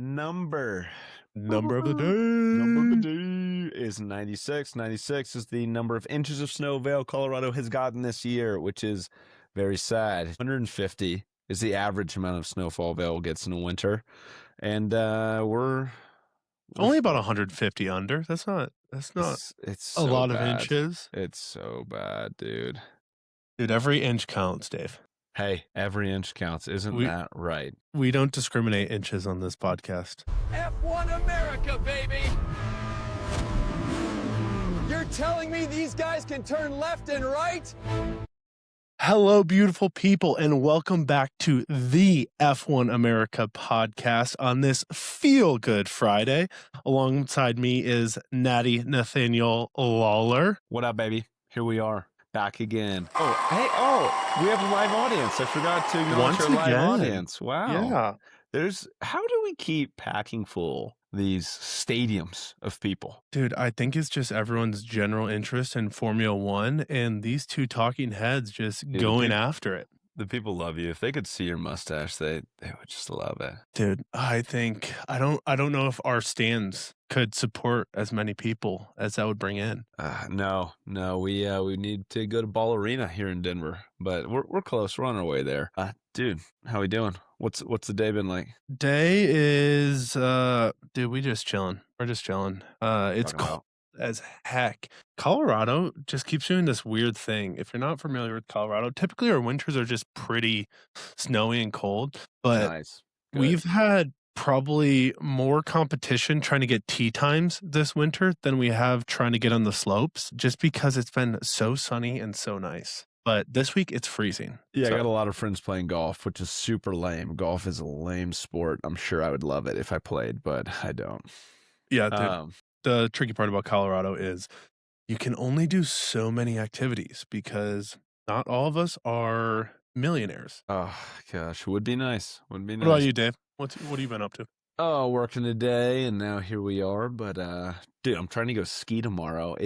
number. Number of the day. Number of the day is 96. 96 is the number of inches of snow Vail, Colorado has gotten this year, which is very sad. 150 is the average amount of snowfall Vail gets in a winter. And we're Only about 150 under. That's not it's a so lot of bad. inches. It's so bad, dude. Dude, every inch counts, Dave. Hey, every inch counts. Isn't that right? We don't discriminate inches on this podcast. F1 America, baby! You're telling me these guys can turn left and right? Hello, beautiful people, and welcome back to the F1 America podcast on this Feel Good Friday. Alongside me is Natty Nathaniel Lawler. What up, baby? Here we are. Back again. We have a live audience. I forgot to acknowledge our live audience. Wow. Yeah. How do we keep packing full these stadiums of people? Dude, I think it's just everyone's general interest in Formula One and these two talking heads just going after it. The people love you. If they could see your mustache, they would just love it. Dude, I don't know if our stands could support as many people as that would bring in. No, we need to go to Ball Arena here in Denver, but we're close. We're on our way there. Dude, how we doing? What's the day been like? Day is dude, we just chilling. We're just chilling. It's cold as heck. Colorado just keeps doing this weird thing. If you're not familiar with Colorado, typically our winters are just pretty snowy and cold, but Nice. We've had probably more competition trying to get tee times this winter than we have trying to get on the slopes, just because it's been so sunny and so nice. But this week it's freezing. Yeah, I got a lot of friends playing golf, which is super lame. Golf is a lame sport. I'm sure I would love it if I played, but I don't. Yeah, dude, the tricky part about Colorado is you can only do so many activities because not all of us are millionaires. Oh gosh, would be nice. Would be nice. What about you, Dave? What have you been up to? Oh, working today, and now here we are. But dude, I'm trying to go ski tomorrow.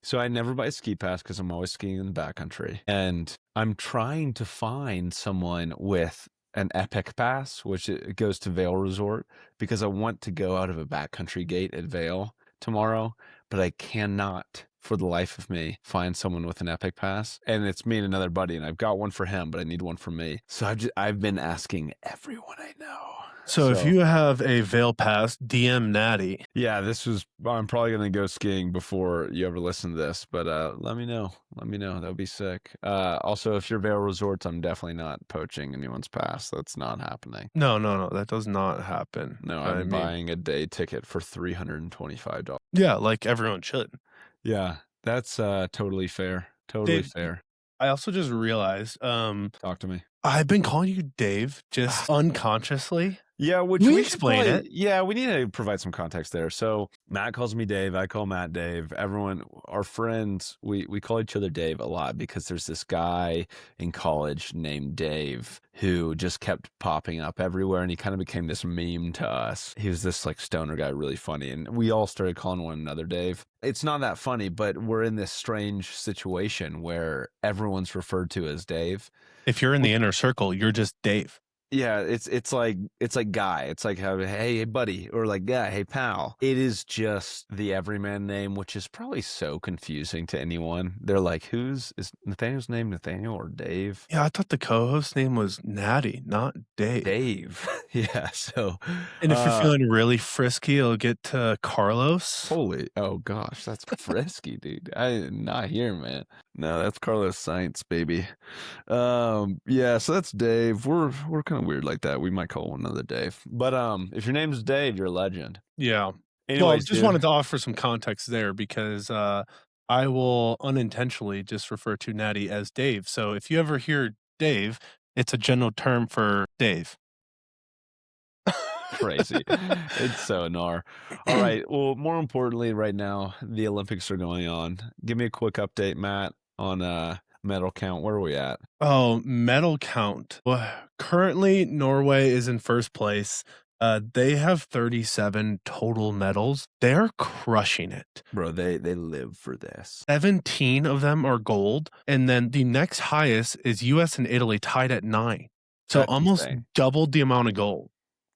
So I never buy a ski pass because I'm always skiing in the backcountry, and I'm trying to find someone with an Epic Pass, which it goes to Vail Resort, because I want to go out of a backcountry gate at Vail tomorrow, but I cannot for the life of me find someone with an Epic Pass. And it's me and another buddy, and I've got one for him, but I need one for me. So I've been asking everyone I know. So if you have a Vail Pass, DM Natty. Yeah, I'm probably going to go skiing before you ever listen to this, but let me know. Let me know. That would be sick. Also, if you're Vail Resorts, I'm definitely not poaching anyone's pass. That's not happening. No. That does not happen. No, I'm buying a day ticket for $325. Yeah, like everyone should. Yeah, that's totally fair. Totally fair. I also just realized, Talk to me. I've been calling you Dave just unconsciously. Yeah, which we we explain it. Yeah, we need to provide some context there. So Matt calls me Dave. I call Matt Dave. Everyone, our friends, we call each other Dave a lot because there's this guy in college named Dave who just kept popping up everywhere, and he kind of became this meme to us. He was this like stoner guy, really funny, and we all started calling one another Dave. It's not that funny, but we're in this strange situation where everyone's referred to as Dave. If you're in the inner circle, you're just Dave. Yeah, it's like guy. It's like hey buddy, or like yeah, hey pal. It is just the everyman name, which is probably so confusing to anyone. They're like, is Nathaniel's name Nathaniel or Dave? Yeah, I thought the co-host name was Natty, not Dave. Dave. Yeah. So, and if you're feeling really frisky, it'll get to Carlos. Oh gosh, that's frisky, dude. I'm not here, man. No, that's Carlos Sainz, baby. Yeah, so that's Dave. We're kind of weird like that. We might call one another Dave. But if your name's Dave, you're a legend. Yeah. Anyways, well, I just wanted to offer some context there because I will unintentionally just refer to Natty as Dave. So if you ever hear Dave, it's a general term for Dave. Crazy. It's so gnar. All right. Well, more importantly, right now, the Olympics are going on. Give me a quick update, Matt, on medal count. Where are we at? Oh, medal count. Well, currently, Norway is in first place. They have 37 total medals. They're crushing it. Bro, they live for this. 17 of them are gold. And then the next highest is US and Italy tied at 9. So That's almost insane. doubled the amount of gold.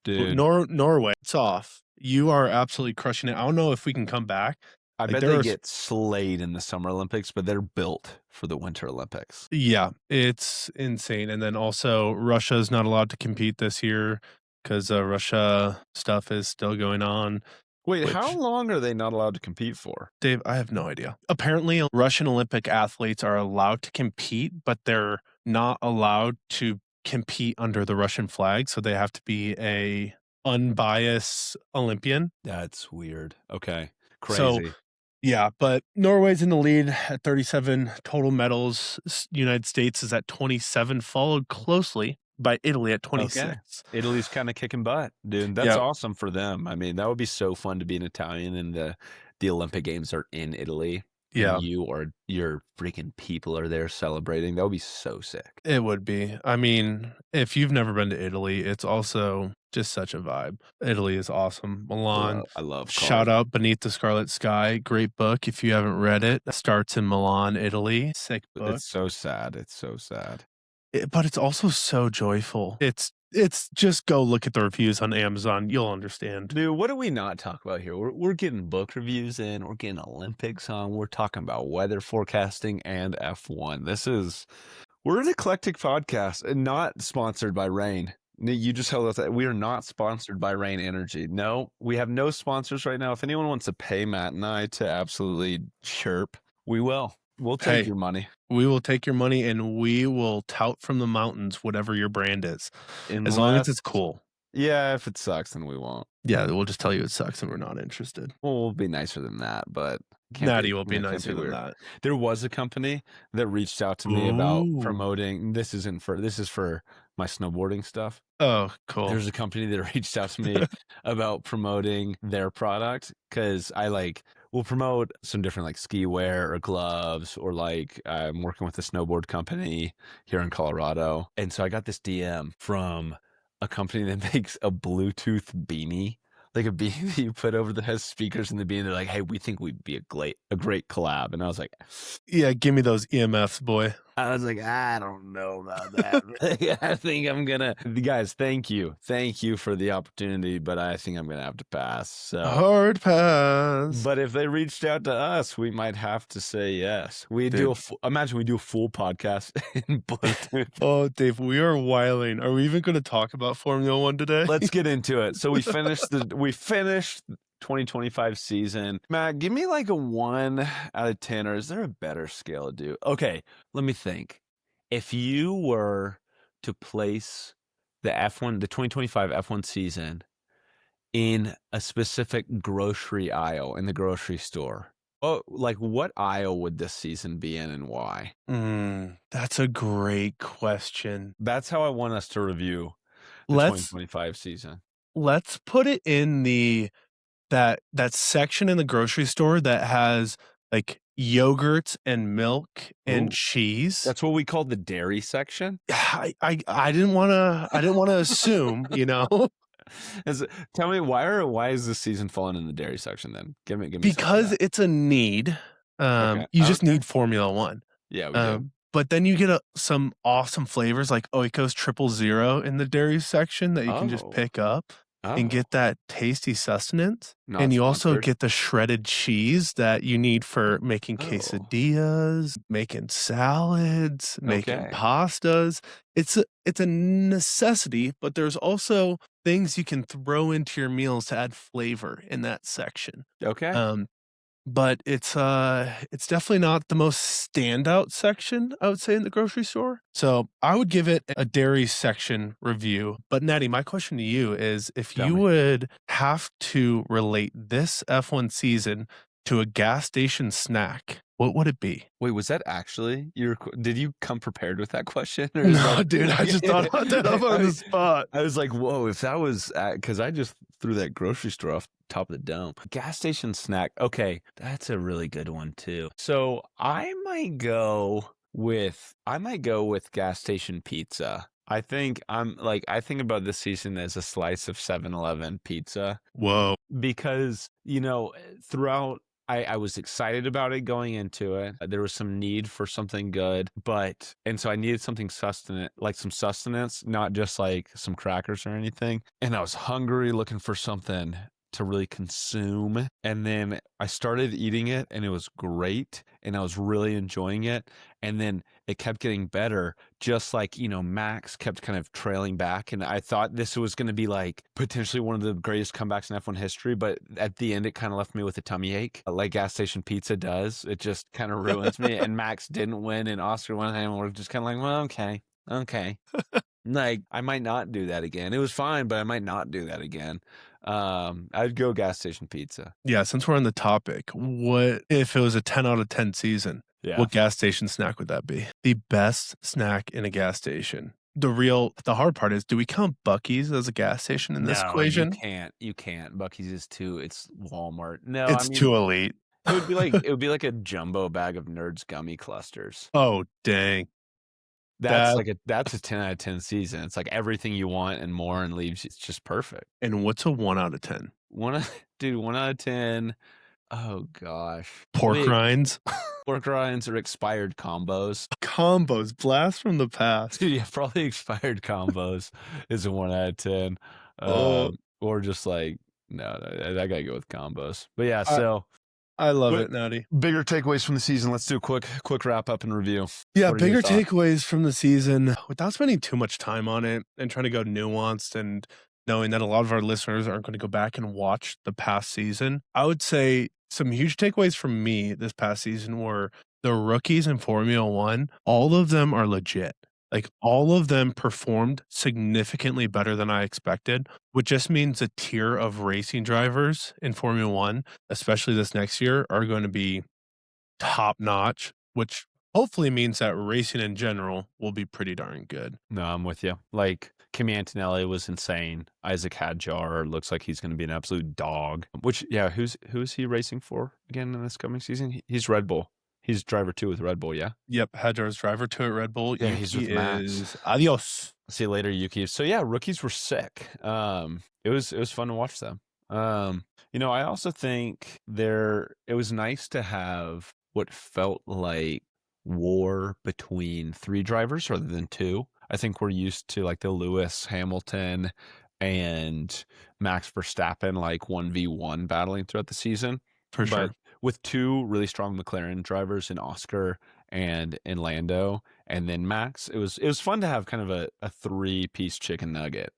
Dude, Norway, it's off. You are absolutely crushing it. I don't know if we can come back. I Like, bet there they are get slayed in the Summer Olympics, but they're built for the Winter Olympics. Yeah, it's insane. And then also Russia is not allowed to compete this year because Russia stuff is still going on. Wait, Which- how long are they not allowed to compete for? Dave, I have no idea. Apparently, Russian Olympic athletes are allowed to compete, but they're not allowed to compete under the Russian flag. So they have to be a unbiased Olympian. That's weird. Okay. So, Crazy. yeah, but Norway's in the lead at 37 total medals. United States is at 27, followed closely by Italy at 26. Italy's kind of kicking butt, dude. That's Yeah. awesome for them. I mean, that would be so fun to be an Italian and the Olympic Games are in Italy. Yeah. And you or your freaking people are there celebrating. That would be so sick. It would be. I mean, if you've never been to Italy, it's also just such a vibe. Italy is awesome. Milan. I love Shout out Beneath the Scarlet Sky. Great book. If you haven't read it, starts in Milan, Italy. Sick book. It's so sad. It's so sad. But it's also so joyful. It's just go look at the reviews on Amazon. You'll understand. Dude, what do we not talk about here? We're getting book reviews in. We're getting Olympics on. We're talking about weather forecasting and F1. We're an eclectic podcast and not sponsored by Rain. You just held us that we are not sponsored by Rain Energy. No, we have no sponsors right now. If anyone wants to pay Matt and I to absolutely chirp, we will. We'll take your money. We will take your money and we will tout from the mountains whatever your brand is. As long as it's cool. Yeah, if it sucks, then we won't. Yeah, we'll just tell you it sucks and we're not interested. Well, we'll be nicer than that, but Natty will be nicer than that. There was a company that reached out to me about promoting. This is for my snowboarding stuff. Oh, cool. There's a company that reached out to me about promoting their product because we'll promote some different like ski wear or gloves or like I'm working with a snowboard company here in Colorado. And so I got this DM from a company that makes a Bluetooth beanie, like a beanie that you put over that has speakers in the beanie. They're like, hey, we think we'd be a great collab. And I was like, yeah, give me those EMFs, boy. I was like, I don't know about that. I think I'm gonna. Guys, thank you for the opportunity, but I think I'm gonna have to pass. So hard pass. But if they reached out to us, we might have to say yes. Imagine we do a full podcast in Bluetooth. Oh, Dave, we are wiling. Are we even going to talk about Formula One today? Let's get into it. So we finished 2025 season. Matt, give me like a 1 out of 10, or is there a better scale to do? Okay, let me think. If you were to place the 2025 F1 season in a specific grocery aisle in the grocery store, what aisle would this season be in and why? That's a great question. That's how I want us to review the 2025 season. Let's put it in that section in the grocery store that has like yogurt and milk and cheese. That's what we call the dairy section. I didn't want to assume, Tell me why is this season falling in the dairy section then? Give me because it's a need. You just need Formula One. Yeah, we do. But then you get some awesome flavors like Oikos 000 in the dairy section that you can just pick up. And get that tasty sustenance. And you also get the shredded cheese that you need for making quesadillas, making salads, making pastas. It's a necessity, but there's also things you can throw into your meals to add flavor in that section. Okay. But it's definitely not the most standout section, I would say, in the grocery store. So I would give it a dairy section review. But Natty, my question to you is if you would have to relate this F1 season to a gas station snack, what would it be? Wait, was that actually did you come prepared with that question? Or no, dude, I just thought about that up on the spot. I was like, whoa, if that was, because I just threw that grocery store off top of the dome. Gas station snack. Okay, that's a really good one too. So I might go with gas station pizza. I think about this season as a slice of 7-Eleven pizza. Whoa. Because, throughout I was excited about it going into it. There was some need for something good, and so I needed something some sustenance, not just like some crackers or anything. And I was hungry, looking for something to really consume. And then I started eating it and it was great and I was really enjoying it. And then it kept getting better, just like, Max kept kind of trailing back. And I thought this was going to be like potentially one of the greatest comebacks in F1 history. But at the end, it kind of left me with a tummy ache, like gas station pizza does. It just kind of ruins me. And Max didn't win and Oscar won. And we're just kind of like, well, okay. Like, I might not do that again. It was fine, but I might not do that again. I'd go gas station pizza. Yeah, since we're on the topic, what if it was a 10 out of 10 season? Yeah. What gas station snack would that be? The best snack in a gas station. The hard part is, do we count Buc-ee's as a gas station in this equation? You can't. Buc-ee's is it's Walmart. No, It's too elite. It would be like a jumbo bag of Nerds gummy clusters. Oh, dang. That's a 10 out of 10 season. It's like everything you want and more, and leaves. It's just perfect. And what's a 1 out of 10? 1 out of 10. Oh gosh. Pork rinds. Pork rinds or expired combos. Combos, blast from the past. Dude, yeah, probably expired combos is a 1 out of 10. Or just like no, I gotta go with combos. But yeah, so I love it, Natty. Bigger takeaways from the season. Let's do a quick wrap up and review. Yeah, bigger takeaways from the season without spending too much time on it and trying to go nuanced and knowing that a lot of our listeners aren't going to go back and watch the past season. I would say some huge takeaways from me this past season were the rookies in Formula One. All of them are legit. Like, all of them performed significantly better than I expected, which just means the tier of racing drivers in Formula One, especially this next year, are going to be top notch, which hopefully means that racing in general will be pretty darn good. No, I'm with you. Like, Kimi Antonelli was insane. Isaac Hadjar looks like he's going to be an absolute dog. Which, yeah, who's he racing for again in this coming season? He's Red Bull. He's driver 2 with Red Bull, yeah? Yep, Hadjar's driver 2 at Red Bull. Yeah, he's with Max. Adios. See you later, Yuki. So yeah, rookies were sick. It was fun to watch them. I also think it was nice to have what felt like war between 3 drivers rather than 2. I think we're used to like the Lewis Hamilton and Max Verstappen like 1v1 battling throughout the season. For sure. But with 2 really strong McLaren drivers in Oscar and in Lando, and then Max, it was fun to have kind of a 3-piece chicken nugget.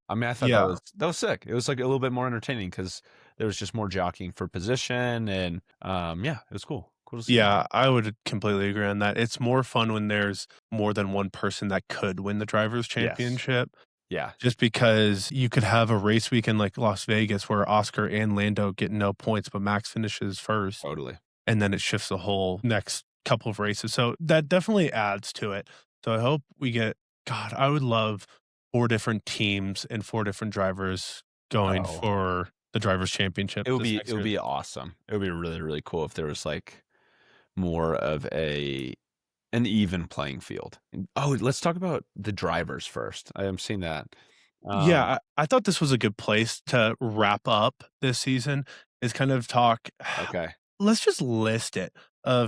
I mean, I thought that was sick. It was like a little bit more entertaining because there was just more jockeying for position, and it was cool. Cool to see. Yeah, I would completely agree on that. It's more fun when there's more than one person that could win the drivers' championship. Yes. Yeah. Just because you could have a race weekend like Las Vegas where Oscar and Lando get no points, but Max finishes first. Totally. And then it shifts the whole next couple of races. So that definitely adds to it. So I hope we get, God, I would love 4 different teams and 4 different drivers going for the drivers' championship. It would be awesome. It would be really, really cool if there was like more of an even playing field. Oh, let's talk about the drivers first. I am seeing that. Yeah, I thought this was a good place to wrap up this season, is kind of talk. Okay. Let's just list it,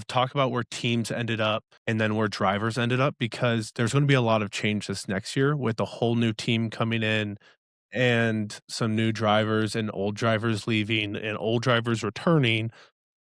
talk about where teams ended up and then where drivers ended up, because there's going to be a lot of change this next year with a whole new team coming in and some new drivers and old drivers leaving and old drivers returning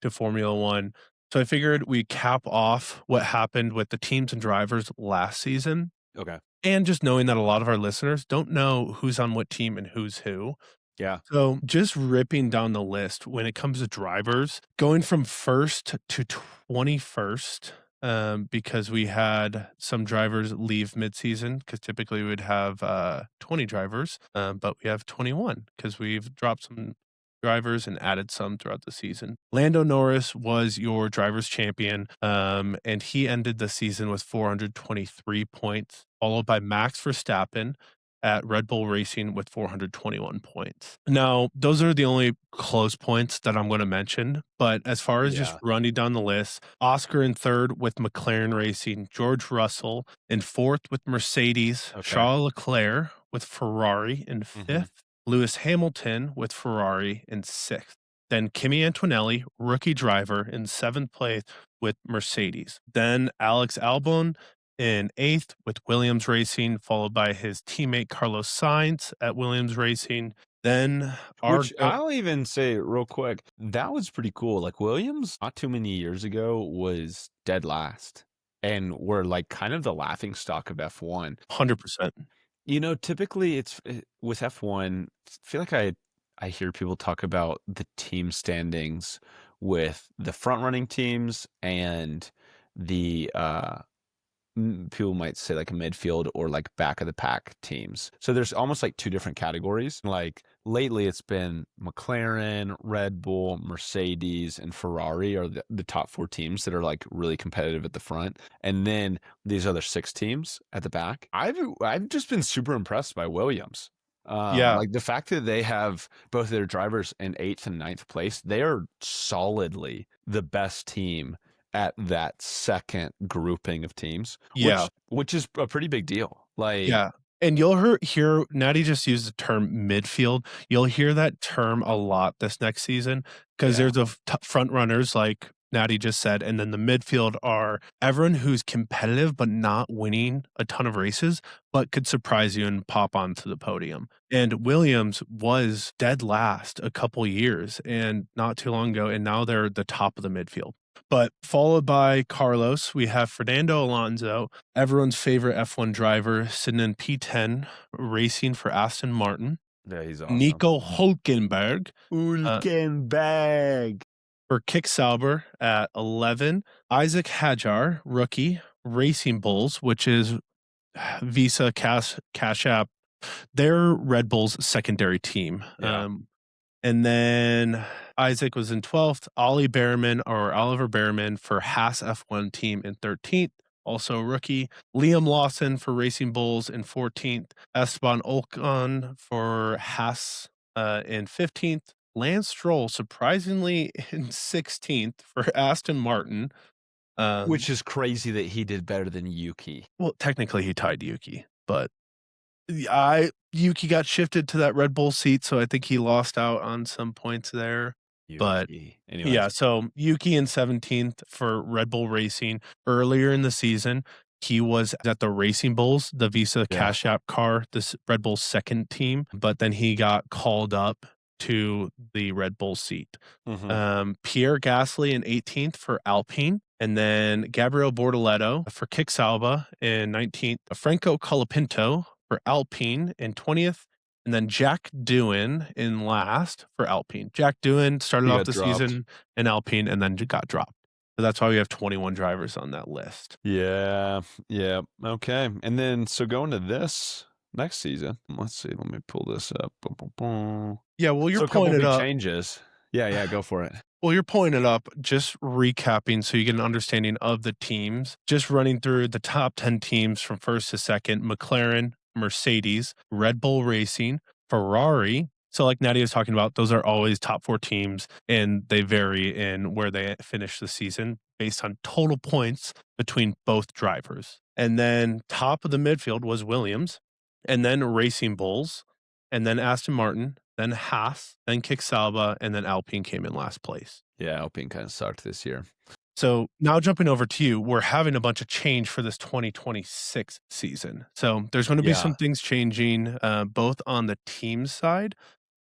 to Formula One. So I figured we cap off what happened with the teams and drivers last season. Okay. And just knowing that a lot of our listeners don't know who's on what team and who's who. Yeah. So just ripping down the list when it comes to drivers, going from 1st to 21st, because we had some drivers leave midseason, because typically we would have 20 drivers, but we have 21 because we've dropped some drivers and added some throughout the season. Lando Norris was your drivers champion, and he ended the season with 423 points, followed by Max Verstappen at Red Bull Racing with 421 points. Now, those are the only close points that I'm going to mention, but as far as just running down the list, Oscar in 3rd with McLaren Racing, George Russell in 4th with Mercedes, Charles Leclerc with Ferrari in 5th, Lewis Hamilton with Ferrari in 6th. Then Kimi Antonelli, rookie driver, in 7th place with Mercedes. Then Alex Albon in 8th with Williams Racing, followed by his teammate Carlos Sainz at Williams Racing. Then Which I'll even say real quick, that was pretty cool. Like Williams, not too many years ago, was dead last. And were like kind of the laughing stock of F1. 100%. You know, typically it's with F1, I feel like I hear people talk about the team standings with the front running teams and the people might say like a midfield or like back of the pack teams. So there's almost like two different categories. Like lately it's been McLaren, Red Bull, Mercedes, and Ferrari are the top 4 teams that are like really competitive at the front. And then these other 6 teams at the back. I've just been super impressed by Williams. Like the fact that they have both their drivers in 8th and 9th place, they are solidly the best team at that second grouping of teams, which is a pretty big deal. Like, and you'll hear Natty just used the term midfield. You'll hear that term a lot this next season because there's the front runners like Natty just said, and then the midfield are everyone who's competitive but not winning a ton of races, but could surprise you and pop onto the podium. And Williams was dead last a couple years and not too long ago, and now they're the top of the midfield. But followed by Carlos, we have Fernando Alonso, everyone's favorite F1 driver, sitting in P10, racing for Aston Martin. Yeah, he's awesome. Nico Hülkenberg. For Kick Sauber at 11. Isaac Hadjar, rookie, Racing Bulls, which is Visa Cash App. They're Red Bull's secondary team. And then Isaac was in 12th. Oliver Behrman for Haas F1 team in 13th. Also a rookie. Liam Lawson for Racing Bulls in 14th. Esteban Ocon for Haas in 15th. Lance Stroll, surprisingly, in 16th for Aston Martin. Which is crazy that he did better than Yuki. Well, technically he tied Yuki, but Yuki got shifted to that Red Bull seat, so I think he lost out on some points there. But anyways. So Yuki in 17th for Red Bull Racing. Earlier in the season, he was at the Racing Bulls, the Visa Cash App car, this Red Bull's second team, but then he got called up to the Red Bull seat. Pierre Gasly in 18th for Alpine, and then Gabriel Bortoleto for Kick Sauber in 19th, Franco Colapinto for Alpine in 20th, and then Jack Doohan in last for Alpine. Jack Doohan started off the season in Alpine and then got dropped. So that's why we have 21 drivers on that list. Yeah. Okay. And then, so going to this next season, let's see, let me pull this up. Yeah, well, you're pulling it up. Changes. Yeah, go for it. Well, you're pulling it up, just recapping so you get an understanding of the teams. Just running through the top 10 teams from first to second: McLaren, Mercedes, Red Bull Racing, Ferrari. So like Nadia was talking about, those are always top 4 teams, and they vary in where they finish the season based on total points between both drivers. And then top of the midfield was Williams, and then Racing Bulls, and then Aston Martin, then Haas, then Kick Sauber, and then Alpine came in last place. Yeah, Alpine kind of sucked this year. So now jumping over to you, we're having a bunch of change for this 2026 season. So there's going to be some things changing, both on the team side,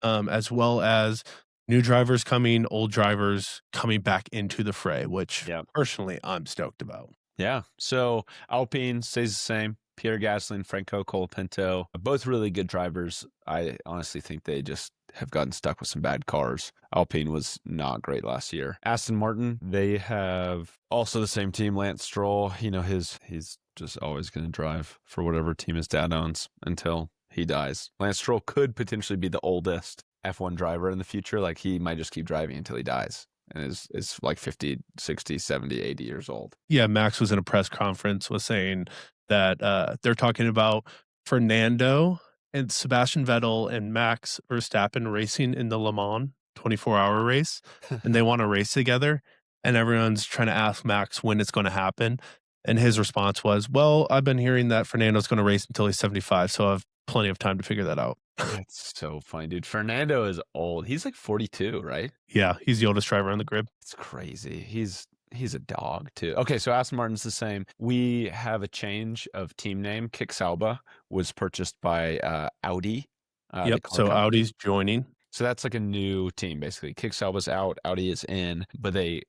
as well as new drivers coming, old drivers coming back into the fray, which personally I'm stoked about. Yeah. So Alpine stays the same. Pierre Gasly and Franco Colapinto, both really good drivers. I honestly think they just have gotten stuck with some bad cars. Alpine was not great last year. Aston Martin, they have also the same team. Lance Stroll, he's just always going to drive for whatever team his dad owns until he dies. Lance Stroll could potentially be the oldest F1 driver in the future. Like, he might just keep driving until he dies and is like 50, 60, 70, 80 years old. Yeah, Max was in a press conference, was saying that they're talking about Fernando and Sebastian Vettel and Max Verstappen racing in the Le Mans 24-hour race, and they want to race together, and everyone's trying to ask Max when it's going to happen. And his response was, well, I've been hearing that Fernando's going to race until he's 75, so I've plenty of time to figure that out. That's so funny, dude. Fernando is old. He's like 42, right? Yeah, he's the oldest driver on the grid. It's crazy. He's a dog too. Okay, so Aston Martin's the same. We have a change of team name. Kick Sauber was purchased by Audi. Yep. So Audi's joining. So that's like a new team, basically. Kick Sauber's out, Audi is in, but they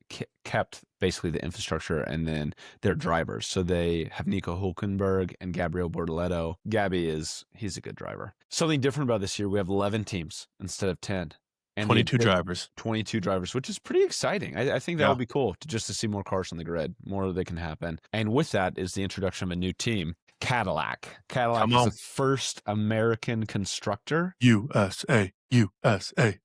kept basically the infrastructure and then their drivers. So they have Nico Hulkenberg and Gabriel Bortoleto. Gabby he's a good driver. Something different about this year, we have 11 teams instead of 10. And 22 drivers. 22 drivers, which is pretty exciting. I think that would be cool just to see more cars on the grid, more that can happen. And with that is the introduction of a new team, Cadillac. Cadillac is the first American constructor. USA.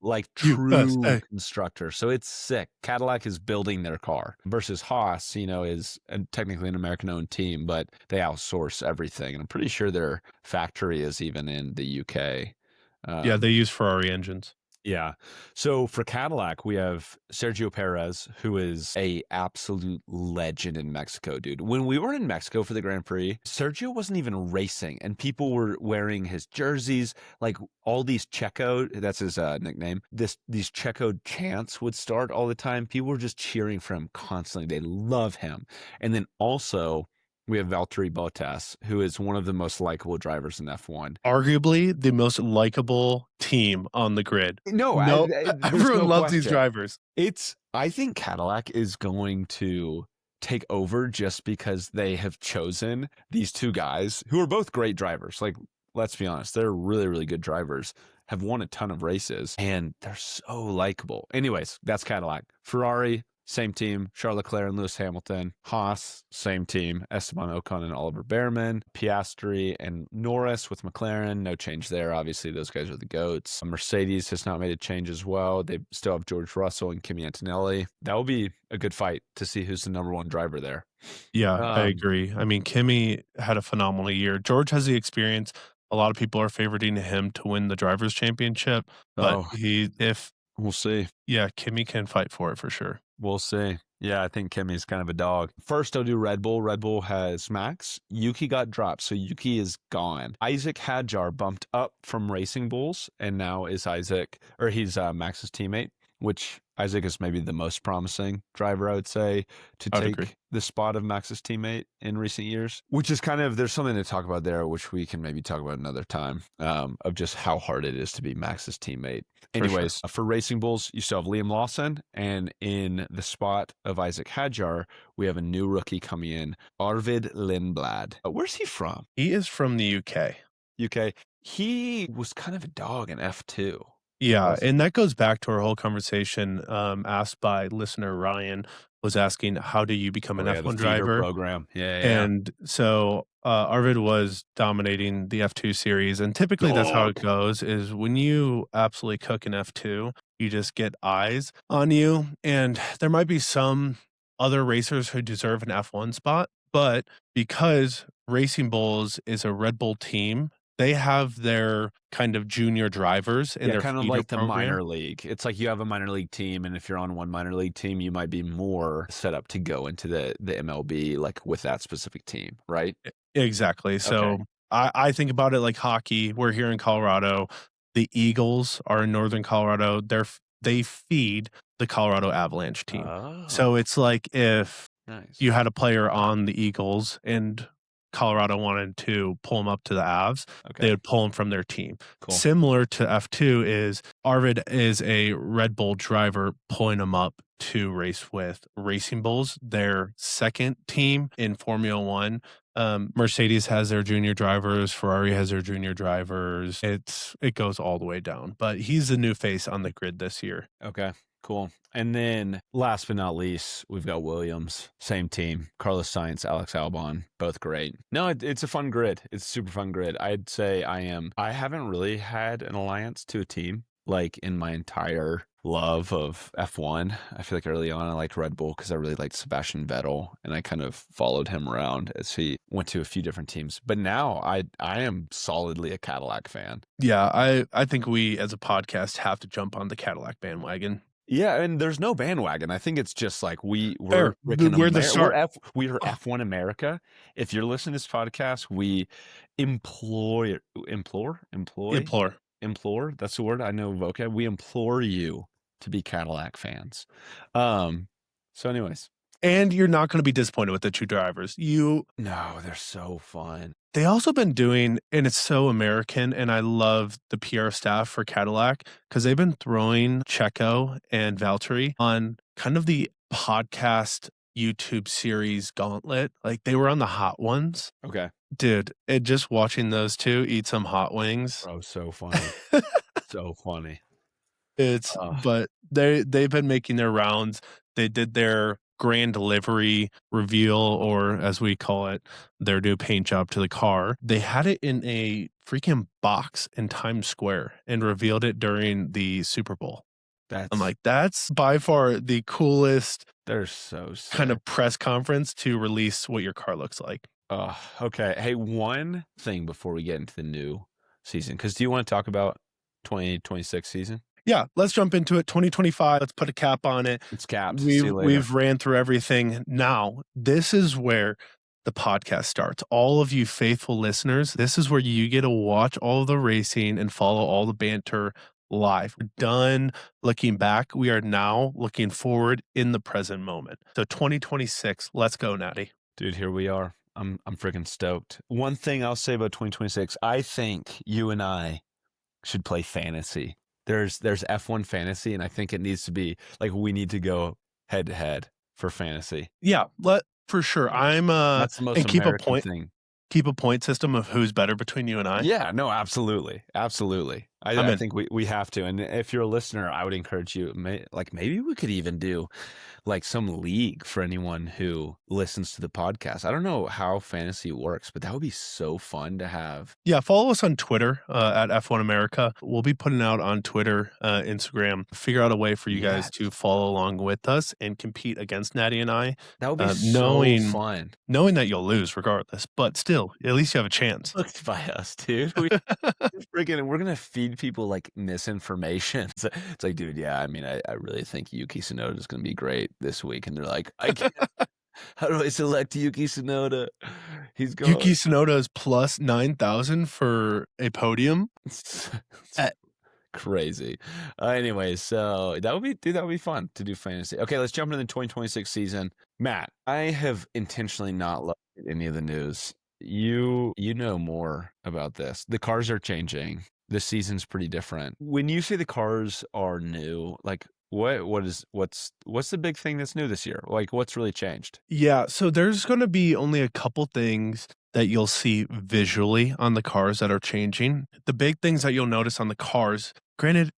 Like true constructor. So it's sick. Cadillac is building their car versus Haas, is technically an American-owned team, but they outsource everything. And I'm pretty sure their factory is even in the UK. Yeah, they use Ferrari engines. Yeah. So for Cadillac, we have Sergio Perez, who is a absolute legend in Mexico, dude. When we were in Mexico for the Grand Prix, Sergio wasn't even racing, and people were wearing his jerseys. Like all these Checo, that's his nickname. These Checo chants would start all the time. People were just cheering for him constantly. They love him. And then also, we have Valtteri Bottas, who is one of the most likable drivers in F1. Arguably the most likable team on the grid. No, everyone loves these drivers. I think Cadillac is going to take over just because they have chosen these two guys who are both great drivers. Like, let's be honest, they're really, really good drivers, have won a ton of races, and they're so likable. Anyways, that's Cadillac. Ferrari, same team, Charles Leclerc and Lewis Hamilton. Haas, same team, Esteban Ocon and Oliver Behrman. Piastri and Norris with McLaren, no change there. Obviously, those guys are the GOATs. Mercedes has not made a change as well. They still have George Russell and Kimi Antonelli. That will be a good fight to see who's the number one driver there. Yeah, I agree. I mean, Kimi had a phenomenal year. George has the experience. A lot of people are favoriting him to win the Drivers' Championship, but we'll see. Yeah, Kimi can fight for it for sure. We'll see. Yeah, I think Kimi's kind of a dog. First, I'll do Red Bull. Red Bull has Max. Yuki got dropped, so Yuki is gone. Isaac Hadjar bumped up from Racing Bulls, and now is he's Max's teammate, which Isaac is maybe the most promising driver, I would say, to take the spot of Max's teammate in recent years, which is there's something to talk about there, which we can maybe talk about another time, of just how hard it is to be Max's teammate. Anyways, for Racing Bulls, you still have Liam Lawson, and in the spot of Isaac Hadjar, we have a new rookie coming in, Arvid Lindblad. Where's he from? He is from the UK. UK. He was kind of a dog in F2. Yeah, and that goes back to our whole conversation asked by listener Ryan, was asking, how do you become an F1 driver? Program. Yeah. And so Arvid was dominating the F2 series, and typically that's how it goes, is when you absolutely cook in F2, you just get eyes on you, and there might be some other racers who deserve an F1 spot, but because Racing Bulls is a Red Bull team, they have their kind of junior drivers in their kind of like the minor league. It's like you have a minor league team, and if you're on one minor league team, you might be more set up to go into the MLB, like with that specific team, right? Exactly. So I think about it like hockey. We're here in Colorado. The Eagles are in Northern Colorado. They feed the Colorado Avalanche team. So it's like if you had a player on the Eagles and Colorado wanted to pull him up to the Avs, they would pull him from their team. Cool. Similar to F2 is Arvid is a Red Bull driver pulling him up to race with Racing Bulls, their second team in Formula One. Mercedes has their junior drivers. Ferrari has their junior drivers. It goes all the way down. But he's the new face on the grid this year. Okay. Cool. And then last but not least, we've got Williams, same team, Carlos Sainz, Alex Albon, both great. No, it's a fun grid. It's a super fun grid. I'd say I haven't really had an alliance to a team like in my entire love of F1. I feel like early on I liked Red Bull because I really liked Sebastian Vettel, and I kind of followed him around as he went to a few different teams. But now I am solidly a Cadillac fan. Yeah, I think we as a podcast have to jump on the Cadillac bandwagon. Yeah, and there's no bandwagon. I think it's just like we're Fair. freaking We're the start. we're F1 America. If you're listening to this podcast, we implore, that's the word. I know vocab. We implore you to be Cadillac fans. So anyways. And you're not going to be disappointed with the two drivers. No, they're so fun. They also been doing, and it's so American, and I love the PR staff for Cadillac because they've been throwing Checo and Valtteri on kind of the podcast YouTube series gauntlet. Like they were on the Hot Ones. Okay. Dude, just watching those two eat some hot wings. Bro, so funny. So funny. But they've been making their rounds. They did their grand livery reveal, or as we call it, their new paint job to the car. They had it in a freaking box in Times Square and revealed it during the Super Bowl. I'm like, that's by far the coolest. They're so sick. Kind of press conference to release what your car looks like. Okay. Hey, one thing before we get into the new season, because do you want to talk about 2026 season? Yeah, let's jump into it. 2025, let's put a cap on it. It's capped. We've ran through everything. Now, this is where the podcast starts. All of you faithful listeners, this is where you get to watch all of the racing and follow all the banter live. We're done looking back. We are now looking forward in the present moment. So 2026, let's go, Natty. Dude, here we are. I'm freaking stoked. One thing I'll say about 2026, I think you and I should play fantasy. There's F1 fantasy, and I think it needs to be like we need to go head to head for fantasy. Yeah, for sure. That's the most and American thing. Keep a point system of who's better between you and I. Yeah, no, absolutely. I think we have to. And if you're a listener, I would encourage you, maybe we could even do like some league for anyone who listens to the podcast. I don't know how fantasy works, but that would be so fun to have. Yeah, follow us on Twitter at F1 America. We'll be putting out on Twitter, Instagram, figure out a way for you guys to follow along with us and compete against Natty and I. That would be so fun. Knowing that you'll lose regardless, but still, at least you have a chance. Looked by us, dude. We're going to feed people like misinformation. It's like, dude, yeah, I mean, I really think Yuki Tsunoda is going to be great this week. And they're like, I can't. How do I select Yuki Tsunoda? He's going. Yuki Tsunoda is plus 9,000 for a podium. Crazy. Anyways, so that would be fun to do fantasy. Okay, let's jump into the 2026 season. Matt, I have intentionally not looked at any of the news. You know more about this. The cars are changing. The season's pretty different. When you say the cars are new, like what's the big thing that's new this year? Like what's really changed? Yeah, so there's going to be only a couple things that you'll see visually on the cars that are changing. The big things that you'll notice on the cars, granted,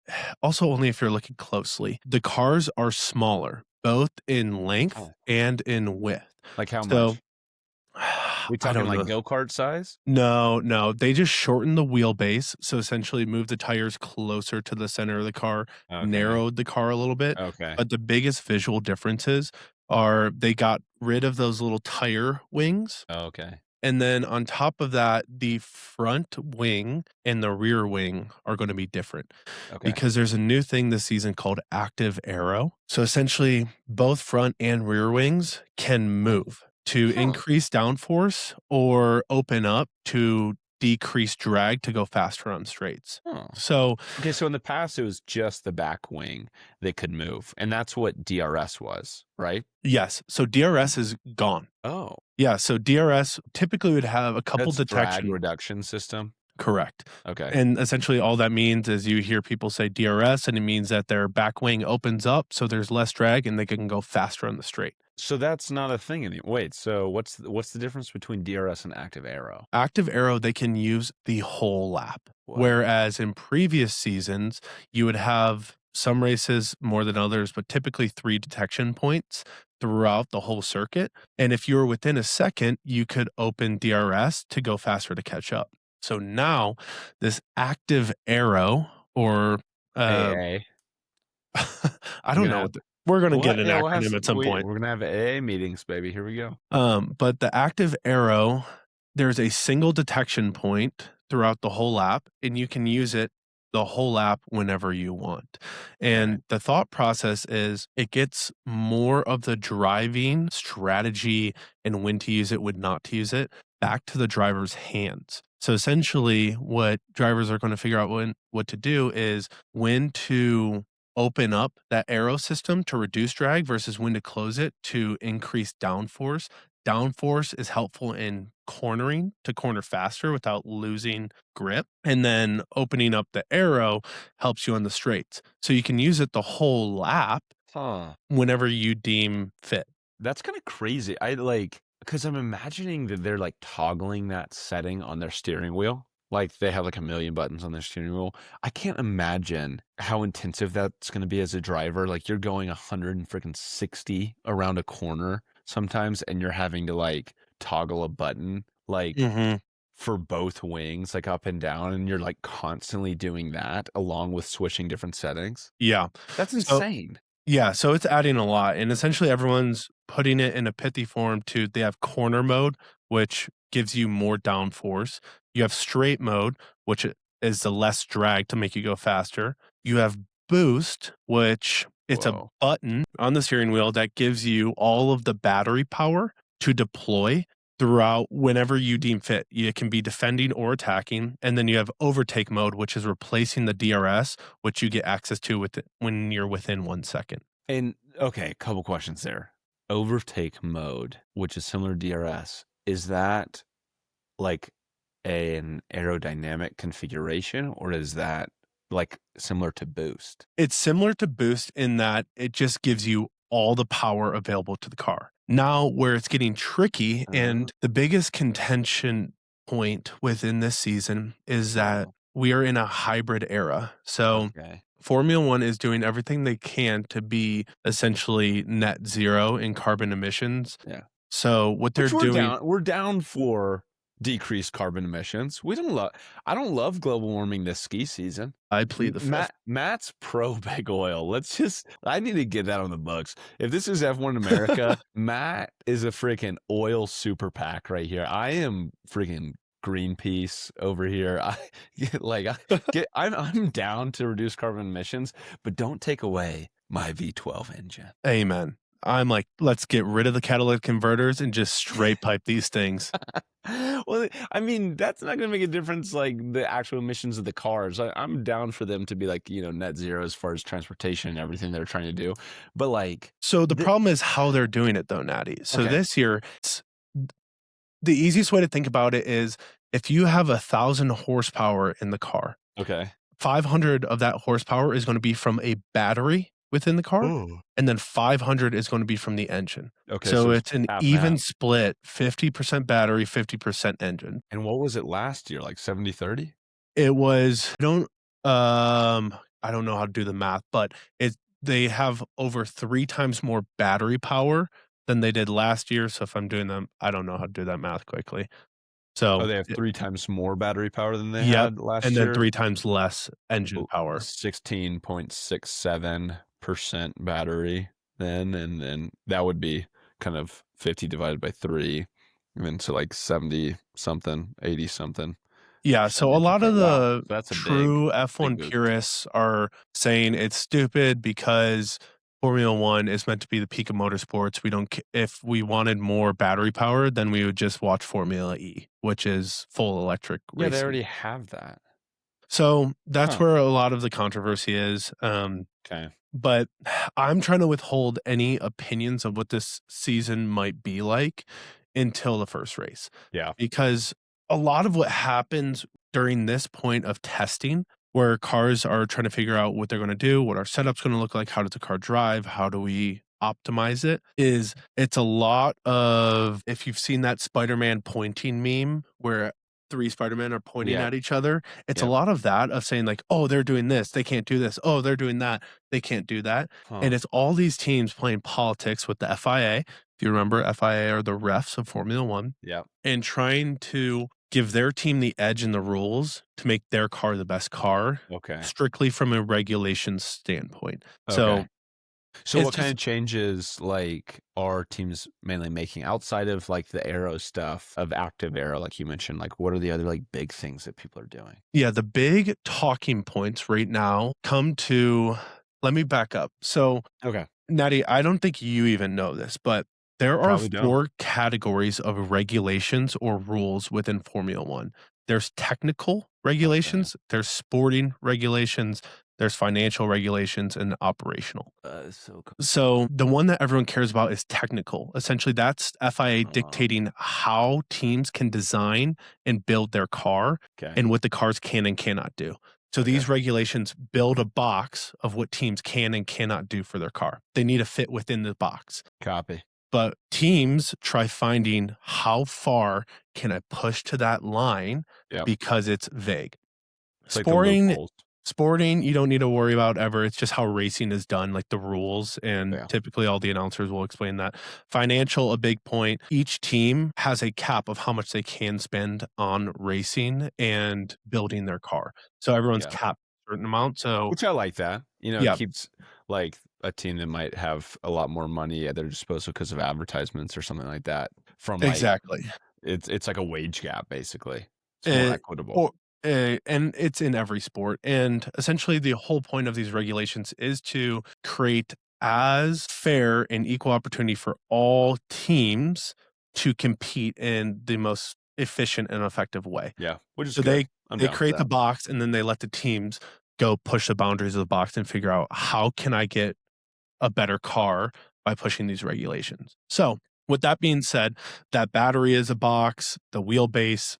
also only if you're looking closely, the cars are smaller, both in length and in width. Like how much? We talking like go-kart size? No. They just shortened the wheelbase. So essentially moved the tires closer to the center of the car, narrowed the car a little bit. Okay. But the biggest visual differences are they got rid of those little tire wings. Okay. And then on top of that, the front wing and the rear wing are going to be different because there's a new thing this season called active aero. So essentially both front and rear wings can move to increase downforce or open up to decrease drag to go faster on straights. So in the past it was just the back wing that could move, and that's what DRS was, right? Yes. So DRS is gone. Oh. Yeah, so DRS typically would have a couple detection drag reduction system. Correct. Okay. And essentially all that means is you hear people say DRS and it means that their back wing opens up so there's less drag and they can go faster on the straight. So that's not a thing anymore. Wait, so what's the difference between DRS and active aero? Active aero, they can use the whole lap. Wow. Whereas in previous seasons, you would have some races more than others, but typically 3 detection points throughout the whole circuit. And if you were within a second, you could open DRS to go faster to catch up. So now this active aero or AA. I don't know. We're going to get an acronym at some point. We're going to have AA meetings, baby. Here we go. But the active aero, there's a single detection point throughout the whole lap, and you can use it the whole lap whenever you want. And the thought process is it gets more of the driving strategy and when to use it, when not to use it, back to the driver's hands. So essentially, what drivers are going to figure out what to do is when to open up that aero system to reduce drag versus when to close it to increase downforce. Downforce is helpful in cornering to corner faster without losing grip. And then opening up the aero helps you on the straights. So you can use it the whole lap whenever you deem fit. That's kind of crazy. Because I'm imagining that they're like toggling that setting on their steering wheel. Like they have like a million buttons on their steering wheel. I can't imagine how intensive that's going to be as a driver. Like you're going 160 around a corner sometimes, and you're having to like toggle a button like for both wings, like up and down, and you're like constantly doing that along with switching different settings. Yeah. That's insane. Yeah, so it's adding a lot, and essentially everyone's putting it in a pithy form to they have corner mode, which gives you more downforce. You have straight mode, which is the less drag to make you go faster. You have boost, which it's a button on the steering wheel that gives you all of the battery power to deploy throughout whenever you deem fit. It can be defending or attacking. And then you have overtake mode, which is replacing the DRS, which you get access to with when you're within 1 second. And okay, a couple questions there. Overtake mode, which is similar to DRS, is that like an aerodynamic configuration, or is that like similar to boost? It's similar to boost in that it just gives you all the power available to the car. Now, where it's getting tricky, and the biggest contention point within this season is that we are in a hybrid era. So Formula One is doing everything they can to be essentially net zero in carbon emissions. Yeah. So what they're doing, we're down for decreased carbon emissions. I don't love global warming this ski season. I plead the fifth. Matt's pro big oil. I need to get that on the books. If this is F1 America, Matt is a freaking oil super pack right here. I am freaking Greenpeace over here. I'm down to reduce carbon emissions, but don't take away my V12 engine. Amen. I'm like, let's get rid of the catalytic converters and just straight pipe these things. Well, I mean, that's not going to make a difference, like the actual emissions of the cars. I'm down for them to be like, net zero as far as transportation and everything they're trying to do. But like, so the problem is how they're doing it though, Natty. So this year, the easiest way to think about it is if you have 1,000 horsepower in the car, 500 of that horsepower is going to be from a battery within the car, and then 500 is going to be from the engine. So it's an even split, 50% battery, 50% engine. And what was it last year? Like 70-30? It was, I don't know how to do the math, but they have over 3 times more battery power than they did last year. So if I'm doing them, I don't know how to do that math quickly. So they have 3 times more battery power than they had last year. And then 3 times less engine power. 16.67% battery then, and then that would be kind of 50 divided by 3, and then so like 70 something, 80 something. Yeah, so a lot of the true F1 purists are saying it's stupid because Formula One is meant to be the peak of motorsports. If we wanted more battery power, then we would just watch Formula E, which is full electric racing. Yeah, they already have that. So that's where a lot of the controversy is. But I'm trying to withhold any opinions of what this season might be like until the first race. Yeah. Because a lot of what happens during this point of testing, where cars are trying to figure out what they're going to do, what our setup's going to look like, how does the car drive, how do we optimize it, it's a lot of, if you've seen that Spider-Man pointing meme where 3 Spider-Men are pointing at each other, it's a lot of that, of saying like, oh, they're doing this, they can't do this. Oh, they're doing that, they can't do that. And it's all these teams playing politics with the FIA. If you remember, FIA are the refs of Formula One. Yeah. And trying to give their team the edge in the rules to make their car the best car. Strictly from a regulation standpoint. So So It's what kind just of changes like are teams mainly making outside of like the aero stuff of active aero, like you mentioned? Like what are the other like big things that people are doing? Yeah, the big talking points right now come to let me back up. So, Okay. Natty, I don't think you even know this, but there are Probably don't. 4 categories of regulations or rules within Formula One. There's technical regulations, there's sporting regulations, there's financial regulations, and operational. So cool. So the one that everyone cares about is technical. Essentially, that's FIA Oh, dictating how teams can design and build their car okay. and what the cars can and cannot do. So Okay. these regulations build a box of what teams can and cannot do for their car. They need to fit within the box. Copy. But teams try finding how far can I push to that line Yep. because it's vague. It's like the loopholes. Sporting, you don't need to worry about ever. It's just how racing is done, like the rules. And Yeah. typically all the announcers will explain that. Financial, a big point. Each team has a cap of how much they can spend on racing and building their car. So everyone's Yeah. capped a certain amount. So Which I like that. You know, Yeah. it keeps like a team that might have a lot more money at their disposal because of advertisements or something like that. From like exactly. it's like a wage gap basically. It's more equitable. And it's in every sport. And essentially, the whole point of these regulations is to create as fair and equal opportunity for all teams to compete in the most efficient and effective way. Yeah, which is So good. they create the box, and then they let the teams go push the boundaries of the box and figure out how can I get a better car by pushing these regulations. So with that being said, that battery is a box, the wheelbase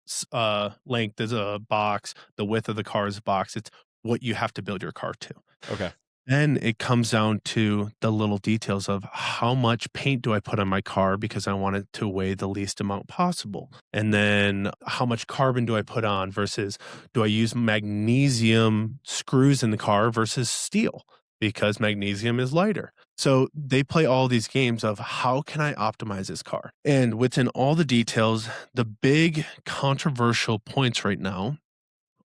length is a box, the width of the car is a box. It's what you have to build your car to. Okay. Then it comes down to the little details of how much paint do I put on my car because I want it to weigh the least amount possible. And then how much carbon do I put on versus do I use magnesium screws in the car versus steel because magnesium is lighter. So they play all these games of how can I optimize this car? And within all the details, the big controversial points right now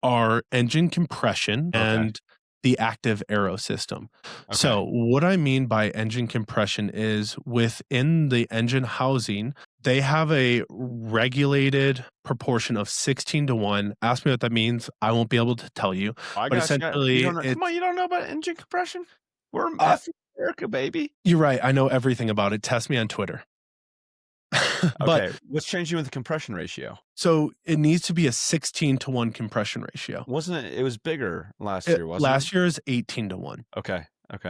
are engine compression and the active aero system. So what I mean by engine compression is within the engine housing, they have a regulated proportion of 16:1. Ask me what that means. I won't be able to tell you. I But got essentially, come on, you don't know about engine compression? We're America, baby. You're right. I know everything about it. Test me on Twitter. Okay, what's changing with the compression ratio? So it needs to be a 16:1 compression ratio. Wasn't it? It was bigger last year, wasn't it? Last year is 18:1. Okay.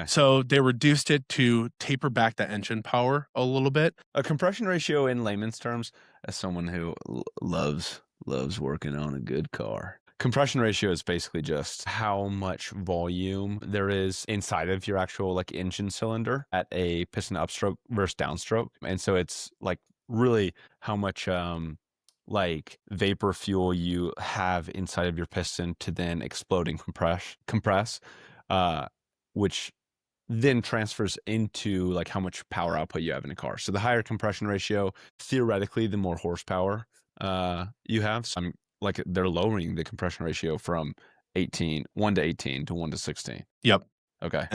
So they reduced it to taper back the engine power a little bit. A compression ratio in layman's terms, as someone who loves working on a good car. Compression ratio is basically just how much volume there is inside of your actual like engine cylinder at a piston upstroke versus downstroke. And so it's like really how much like vapor fuel you have inside of your piston to then explode and compress, which then transfers into like how much power output you have in a car. So the higher compression ratio, theoretically, the more horsepower you have. So like they're lowering the compression ratio from 1 to 18 to 1 to 16. Yep. Okay.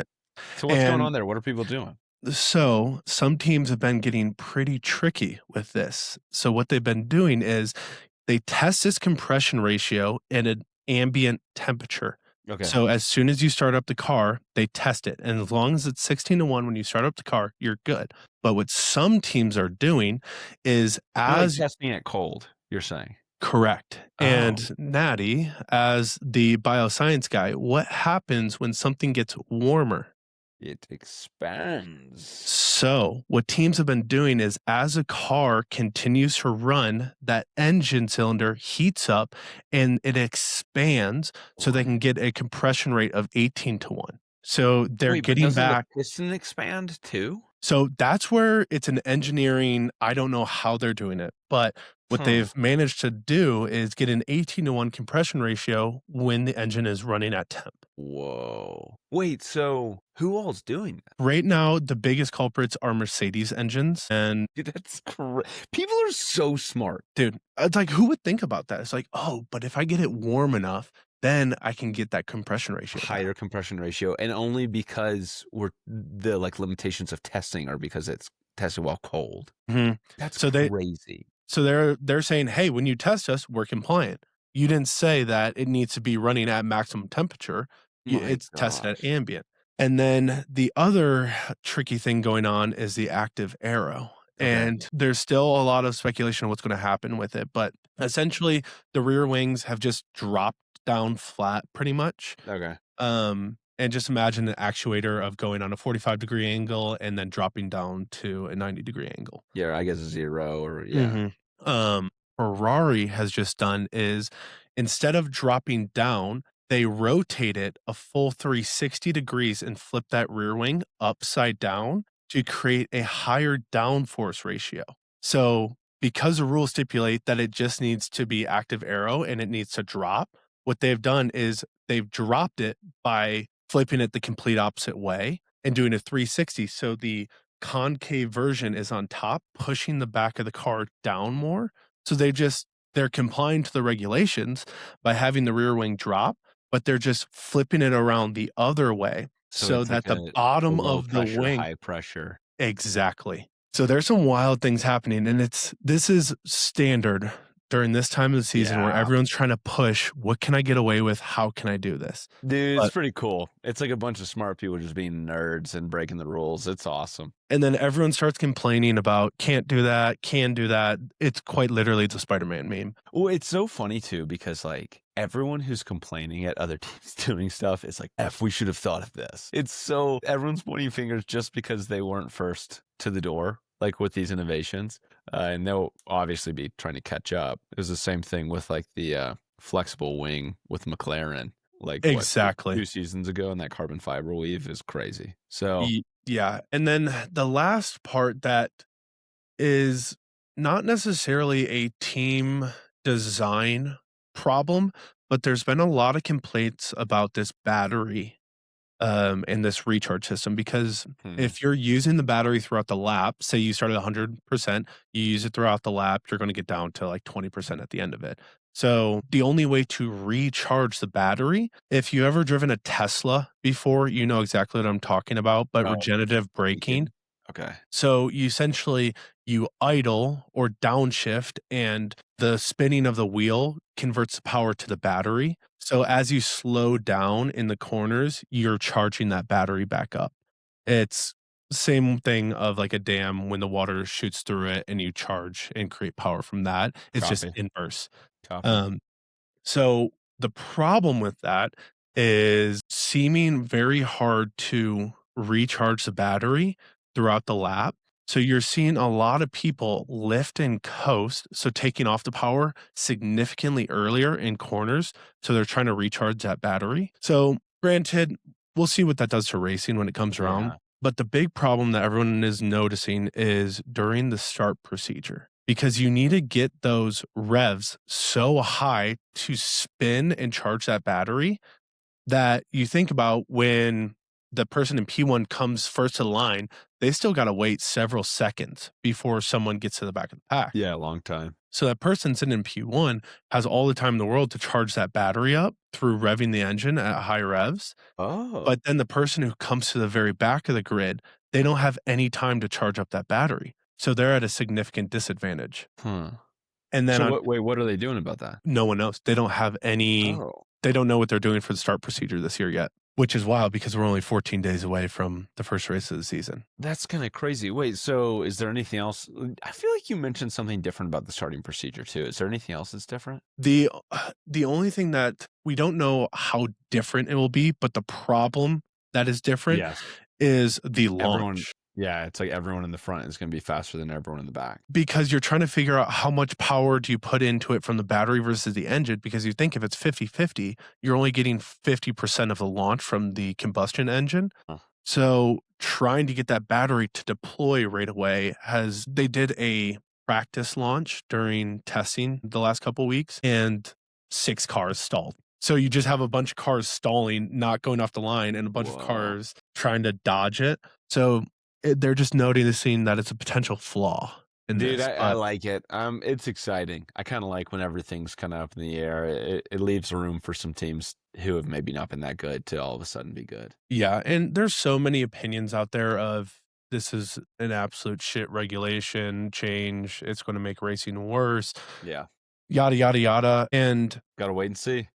So what's going on there? What are people doing? So some teams have been getting pretty tricky with this. So what they've been doing is they test this compression ratio at an ambient temperature. Okay. So as soon as you start up the car, they test it. And as long as it's 16:1 when you start up the car, you're good. But what some teams are doing is as testing it cold, you're saying. Correct. And Natty, as the bioscience guy, what happens when something gets warmer? It expands. So what teams have been doing is as a car continues to run, that engine cylinder heats up and it expands so they can get a compression rate of 18:1. So they're getting back. The piston expand too? So that's where it's an engineering. I don't know how they're doing it, but what they've managed to do is get an 18:1 compression ratio when the engine is running at temp. Whoa. Wait, so who all's doing that? Right now, the biggest culprits are Mercedes engines. And dude, that's crazy. People are so smart. Dude, it's like, who would think about that? It's like, oh, but if I get it warm enough, then I can get that compression ratio higher down. compression ratio, and only because the like limitations of testing are because it's tested while cold. Mhm. That's So crazy. they're saying, hey, when you test us, we're compliant. You didn't say that it needs to be running at maximum temperature. My It's tested at gosh. ambient. And then the other tricky thing going on is the active aero. Okay. And there's still a lot of speculation on what's going to happen with it. But essentially, the rear wings have just dropped down flat pretty much. Okay. And just imagine the actuator of going on a 45-degree angle and then dropping down to a 90-degree angle. Yeah, I guess 0 or yeah. Ferrari has just done is instead of dropping down, they rotate it a full 360 degrees and flip that rear wing upside down to create a higher downforce ratio. So, because the rules stipulate that it just needs to be active aero and it needs to drop, what they've done is they've dropped it by flipping it the complete opposite way and doing a 360. So the concave version is on top, pushing the back of the car down more. So they're complying to the regulations by having the rear wing drop, but they're just flipping it around the other way so it's that like the a bottom low of the pressure, wing. high pressure. Exactly. So there's some wild things happening, and this is standard during this time of the season where Yeah. everyone's trying to push, what can I get away with? How can I do this? Dude, But- it's pretty cool. It's like a bunch of smart people just being nerds and breaking the rules. It's awesome. And then everyone starts complaining about can't do that, can do that. It's quite literally the Spider-Man meme. Well, it's so funny too, because like everyone who's complaining at other teams doing stuff is like, we should have thought of this. It's so everyone's pointing fingers just because they weren't first to the door, like with these innovations. And they'll obviously be trying to catch up. It was the same thing with like the flexible wing with McLaren. Like Exactly. 2 seasons ago, and that carbon fiber weave is crazy. So Yeah. And then the last part that is not necessarily a team design problem, but there's been a lot of complaints about this battery and this recharge system because if you're using the battery throughout the lap, say you start at 100%, you use it throughout the lap, you're going to get down to like 20% at the end of it. So the only way to recharge the battery, if you ever driven a Tesla before, you know exactly what I'm talking about, but regenerative braking. Okay. So you idle or downshift and the spinning of the wheel converts the power to the battery. So as you slow down in the corners, you're charging that battery back up. It's the same thing of like a dam when the water shoots through it and you charge and create power from that. It's just Copy. inverse. Copy. So the problem with that is seeming very hard to recharge the battery throughout the lap. So you're seeing a lot of people lift and coast, so taking off the power significantly earlier in corners. So they're trying to recharge that battery. So granted, we'll see what that does to racing when it comes around. Yeah. But the big problem that everyone is noticing is during the start procedure, because you need to get those revs so high to spin and charge that battery that you think about when the person in P1 comes first to the line, they still got to wait several seconds before someone gets to the back of the pack. Yeah, long time. So that person sitting in P1 has all the time in the world to charge that battery up through revving the engine at high revs. Oh. But then the person who comes to the very back of the grid, they don't have any time to charge up that battery. So they're at a significant disadvantage. And then so what are they doing about that? No one knows. They don't have any, they don't know what they're doing for the start procedure this year yet, which is wild because we're only 14 days away from the first race of the season. That's kind of crazy. Wait, so is there anything else? I feel like you mentioned something different about the starting procedure too. Is there anything else that's different? The only thing that we don't know how different it will be, but the problem that is different is the launch. Yeah, it's like everyone in the front is going to be faster than everyone in the back. Because you're trying to figure out how much power do you put into it from the battery versus the engine, because you think if it's 50-50, you're only getting 50% of the launch from the combustion engine. So trying to get that battery to deploy right away they did a practice launch during testing the last couple of weeks and 6 cars stalled. So you just have a bunch of cars stalling, not going off the line, and a bunch of cars trying to dodge it. So they're just noticing that it's a potential flaw. in Dude, this. I But like it. It's exciting. I kind of like when everything's kind of up in the air. It leaves room for some teams who have maybe not been that good to all of a sudden be good. yeah, and there's so many opinions out there of this is an absolute shit regulation change. It's going to make racing worse, Yeah, yada yada yada. And gotta wait and see.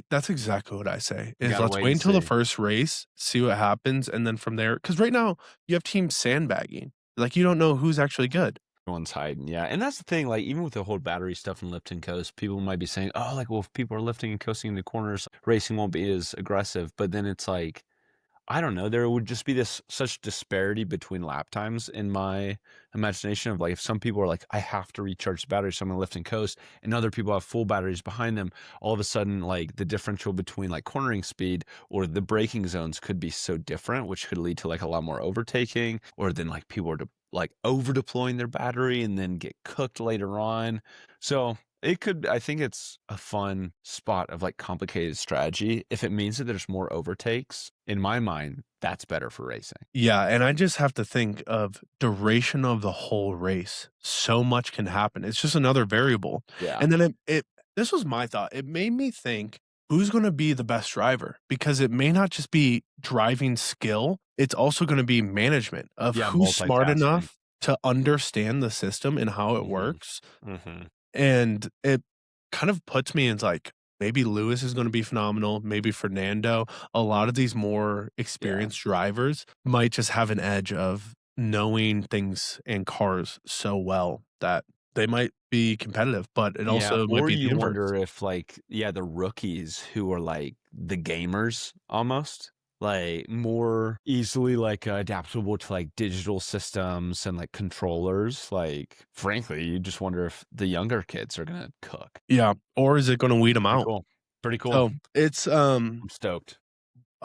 that's exactly what I say You is gotta let's wait wait and until the see. first race, see what happens, and then from there, because right now you have teams sandbagging. Like you don't know who's actually good. Everyone's hiding, yeah, and that's the thing. Like even with the whole battery stuff and lift and coast, people might be saying, "Oh, like well, if people are lifting and coasting in the corners, racing won't be as aggressive." But then it's like I don't know. There would just be this such disparity between lap times in my imagination of like if some people are like, I have to recharge the battery, so I'm gonna lift and coast, and other people have full batteries behind them. All of a sudden, like the differential between like cornering speed or the braking zones could be so different, which could lead to like a lot more overtaking, or then like people are like over deploying their battery and then get cooked later on. So it could, I think it's a fun spot of like complicated strategy. If it means that there's more overtakes, in my mind, that's better for racing. Yeah, and I just have to think of duration of the whole race. So much can happen. It's just another variable. Yeah. And then it this was my thought. It made me think who's going to be the best driver because it may not just be driving skill, it's also going to be management of Yeah. who's smart Multitasking. enough to understand the system and how it Mhm. works. Mm-hmm. And it kind of puts me in like maybe Lewis is going to be phenomenal, maybe Fernando. A lot of these more experienced drivers might just have an edge of knowing things and cars so well that they might be competitive, but it Yeah. also might Or be the you inverse. wonder if like, yeah, the rookies who are like the gamers almost. Like more easily like adaptable to like digital systems and like controllers. Like frankly, you just wonder if the younger kids are gonna cook. Yeah, or is it going to weed them Pretty out? cool. Pretty cool. So it's I'm stoked.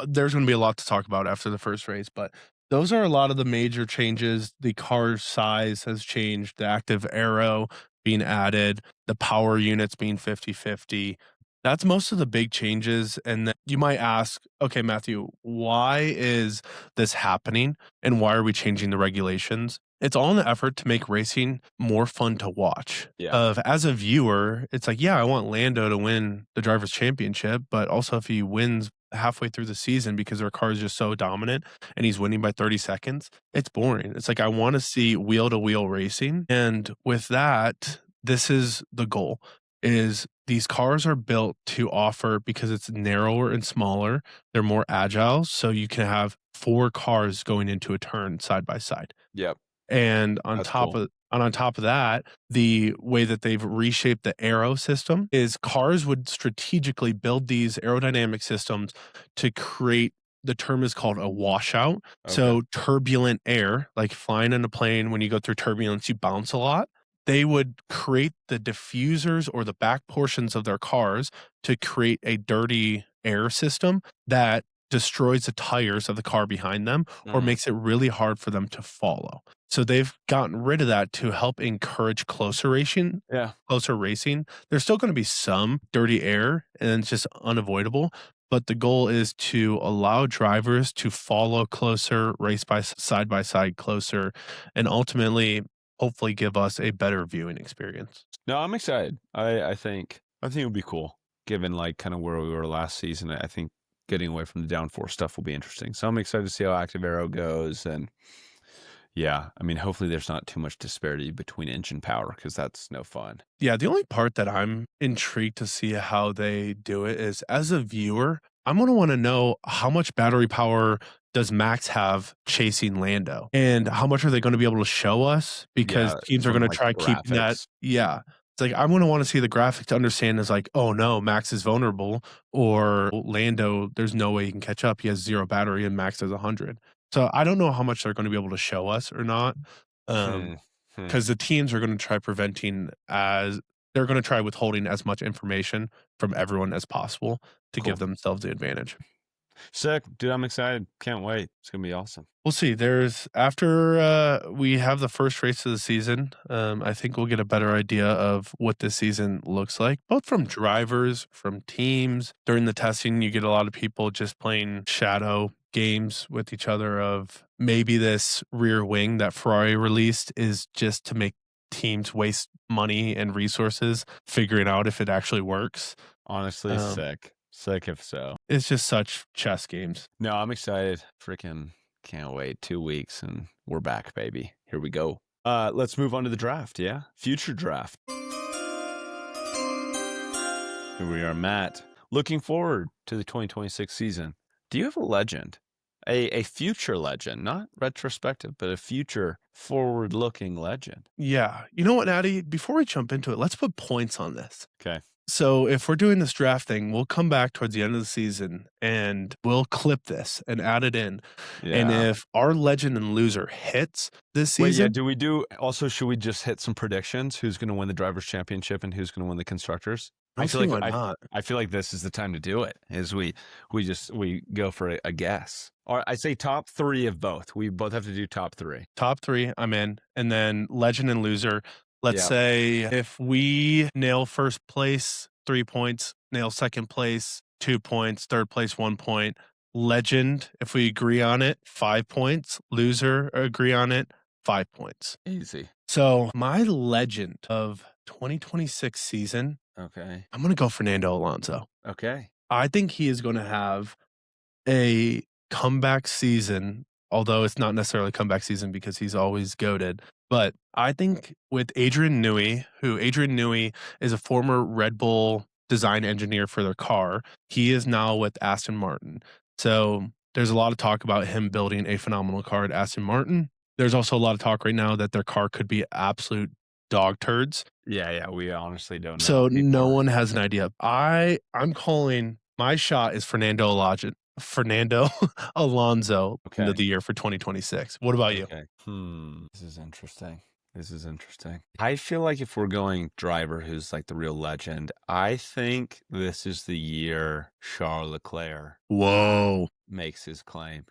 there's going to be a lot to talk about after the first race, but those are a lot of the major changes. The car size has changed, the active aero being added, the power units being 50/50. That's most of the big changes. And then you might ask, okay, Matthew, why is this happening and why are we changing the regulations? It's all in the effort to make racing more fun to watch. Yeah. Of as a viewer, it's like, yeah, I want Lando to win the drivers championship, but also if he wins halfway through the season because our car is just so dominant and he's winning by 30 seconds, it's boring. It's like I want to see wheel to wheel racing. And with that, this is the goal is these cars are built to offer because it's narrower and smaller, they're more agile, so you can have four cars going into a turn side by side. Yep. And That's cool. on top of that, the way that they've reshaped the aero system is cars would strategically build these aerodynamic systems to create the term is called a washout. Okay. So turbulent air, like flying in a plane, when you go through turbulence, you bounce a lot. They would create the diffusers or the back portions of their cars to create a dirty air system that destroys the tires of the car behind them or Mm. makes it really hard for them to follow. So they've gotten rid of that to help encourage closer racing. Yeah. Closer racing. There's still going to be some dirty air, and it's just unavoidable. But the goal is to allow drivers to follow closer, race by side closer, and ultimately, hopefully, give us a better viewing experience. No, I'm excited. I think it would be cool given like kind of where we were last season. I think getting away from the downforce stuff will be interesting. So I'm excited to see how active aero goes. And yeah, I mean, hopefully there's not too much disparity between engine power because that's no fun. Yeah, the only part that I'm intrigued to see how they do it is as a viewer, I'm going to want to know how much battery power does Max have chasing Lando and how much are they going to be able to show us because Yeah, teams are from going to like try keeping that. graphics. Yeah. It's like I'm going to want to see the graphic to understand is like, oh no, Max is vulnerable or Lando, there's no way he can catch up. He has zero battery and Max has 100. So I don't know how much they're going to be able to show us or not. Hmm. Hmm. Because the teams are going to try preventing as they're going to try withholding as much information from everyone as possible to Cool. give themselves the advantage. Sick, dude. I'm excited. Can't wait. It's gonna be awesome. We'll see. There's after we have the first race of the season, I think we'll get a better idea of what this season looks like, both from drivers, from teams. During the testing, you get a lot of people just playing shadow games with each other of maybe this rear wing that Ferrari released is just to make teams waste money and resources figuring out if it actually works. Honestly, sick if so. It's just such chess games. No, I'm excited. Freaking can't wait. 2 weeks and we're back, baby. Here we go. Let's move on to the draft. Yeah, future draft. Here we are, Matt. Looking forward to the 2026 season. Do you have a legend? A future legend, not retrospective, but a future forward-looking legend. Yeah. You know what, Natty? Before we jump into it, let's put points on this. Okay. So if we're doing this draft thing, we'll come back towards the end of the season and we'll clip this and add it in. Yeah. And if our legend and loser hits this season. Should we just hit some predictions? Who's going to win the Drivers Championship and who's going to win the Constructors? I feel like this is the time to do it. Is we go for a guess. Or I say top 3 of both. We both have to do top 3. Top 3, I'm in. And then legend and loser. Let's say if we nail first place, 3 points, nail second place, 2 points, third place, 1 point. Legend, if we agree on it, 5 points. Loser, agree on it, 5 points. Easy. So my legend of 2026 season. Okay. I'm going to go Fernando Alonso. Okay. I think he is going to have a comeback season, although it's not necessarily a comeback season because he's always goated. But I think with Adrian Newey is a former Red Bull design engineer for their car. He is now with Aston Martin. So there's a lot of talk about him building a phenomenal car at Aston Martin. There's also a lot of talk right now that their car could be absolute dog turds. Yeah, we honestly don't know. So no one has an idea. I'm calling my shot is Fernando Alonso end of the year for 2026. What about you? Okay. This is interesting. I feel like if we're going driver who's like the real legend, I think this is the year Charles Leclerc makes his claim.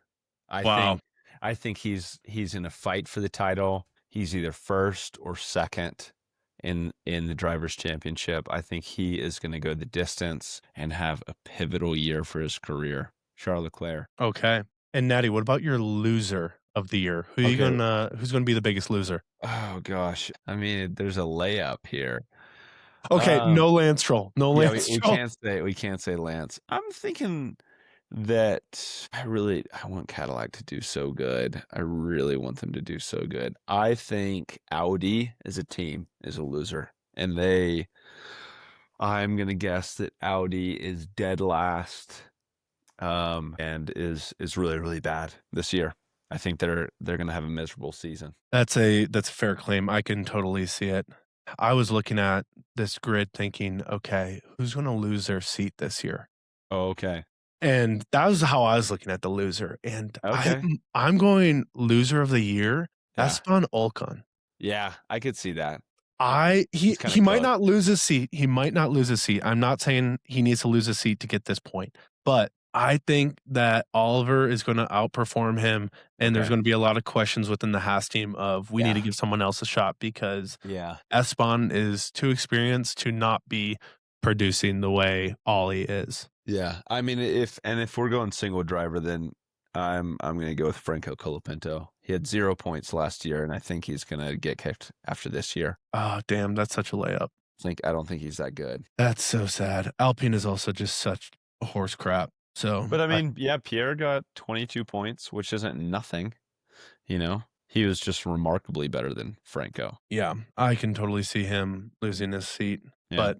I think he's in a fight for the title. He's either first or second in the Drivers' Championship. I think he is going to go the distance and have a pivotal year for his career. Charles Leclerc. Okay. And Natty, what about your loser of the year? Who's going to be the biggest loser? Oh gosh. I mean, there's a layup here. Okay, no Lance Stroll. No Lance Stroll. We can't say Lance. I'm thinking that I want Cadillac to do so good. I really want them to do so good. I think Audi as a team is a loser. And I'm going to guess that Audi is dead last. And is really, really bad this year. I think they're going to have a miserable season. That's a fair claim. I can totally see it. I was looking at this grid thinking, okay, who's going to lose their seat this year? Oh, okay. And that was how I was looking at the loser. And I'm going loser of the year, Esteban Ocon. Yeah, I could see that. He might not lose his seat. I'm not saying he needs to lose his seat to get this point, but I think that Oliver is going to outperform him, and there's going to be a lot of questions within the Haas team of we need to give someone else a shot because Esteban is too experienced to not be producing the way Ollie is. Yeah, I mean, if we're going single driver, then I'm going to go with Franco Colapinto. He had 0 points last year, and I think he's going to get kicked after this year. Oh, damn, that's such a layup. I don't think he's that good. That's so sad. Alpine is also just such horse crap. So, but I mean, Pierre got 22 points, which isn't nothing. You know, he was just remarkably better than Franco. Yeah, I can totally see him losing his seat. Yeah. But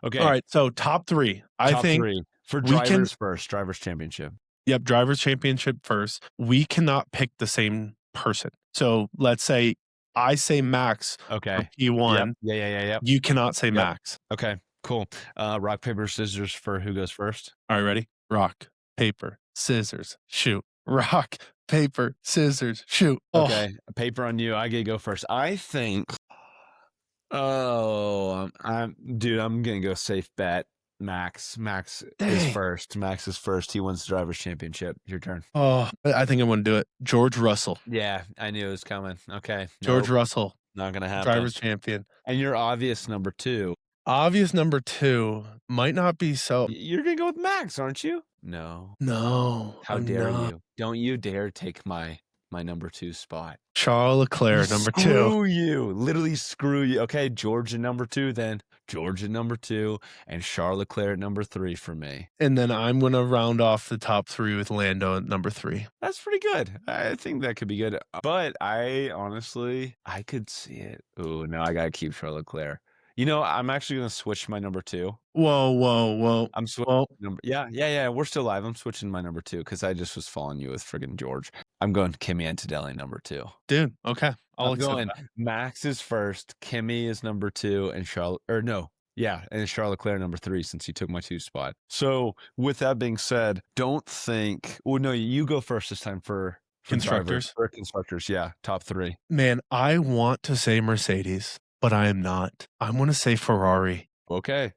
okay, all right. So top 3, I think for drivers first, Drivers Championship. Yep, Drivers Championship first. We cannot pick the same person. So let's say I say Max. Okay, P1. Yeah. You cannot say Max. Okay, cool. Rock, paper, scissors for who goes first. All right, ready? Rock, paper, scissors, shoot. Rock, paper, scissors, shoot. Okay, paper on you. I get to go first. I think. I'm gonna go safe bet. Max is first. Max is first. He wins the Drivers' Championship. Your turn. Oh, I think I'm gonna do it. George Russell. Yeah, I knew it was coming. Okay, George Russell. Not gonna happen. Drivers champion. And your obvious number 2. obvious number 2 might not be so. You're gonna go with Max, aren't you? No. No, How I'm dare not. you? Don't you dare take my number 2 spot. Charles Leclerc, number 2. Screw you. Literally screw you. Okay, George at number 2 then. George at number 2 and Charles Leclerc at number 3 for me. And then I'm going to round off the top 3 with Lando at number 3. That's pretty good. I think that could be good. But I honestly, I could see it. Ooh, no, I got to keep Charles Leclerc. You know, I'm actually going to switch my number 2. Whoa. I'm switching number. Yeah. We're still live. I'm switching my number 2 because I just was following you with friggin' George. I'm going Kimi Antonelli number 2. Dude, okay. I'm going Max is first, Kimi is number 2, and Charles Leclerc number 3 since he took my 2 spot. So with that being said, don't think. Well, no, you go first this time for constructors. For constructors, yeah, top 3. Man, I want to say Mercedes, but I am not. I'm going to say Ferrari. Okay.